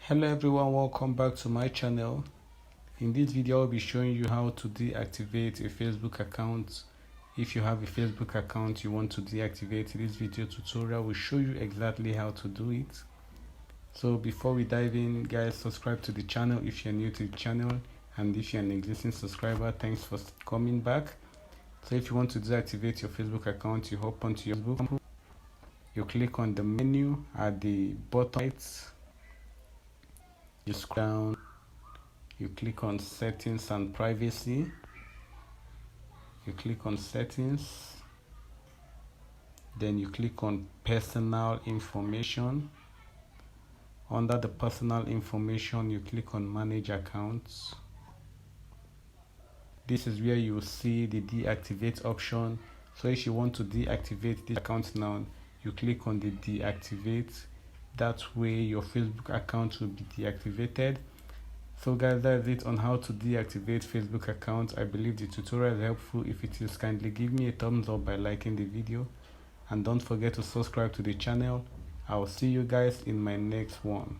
Hello everyone, welcome back to my channel. In this video I'll be showing you how to deactivate a Facebook account. If you have a Facebook account you want to deactivate, this video tutorial will show you exactly how to do it. So before we dive in, guys, subscribe to the channel if you're new to the channel, and if you're an existing subscriber, thanks for coming back. So if you want to deactivate your Facebook account, you hop onto your Facebook, you click on the menu at the bottom right, you scroll down, you click on settings and privacy, you click on settings, then you click on personal information. Under the personal information you click on manage accounts. This is where you will see the deactivate option. So if you want to deactivate this account now, you click on the deactivate. That way your Facebook account will be deactivated. So guys, that's it on how to deactivate Facebook accounts. I believe the tutorial is helpful. If it is, kindly give me a thumbs up by liking the video, and don't forget to subscribe to the channel. I will see you guys in my next one.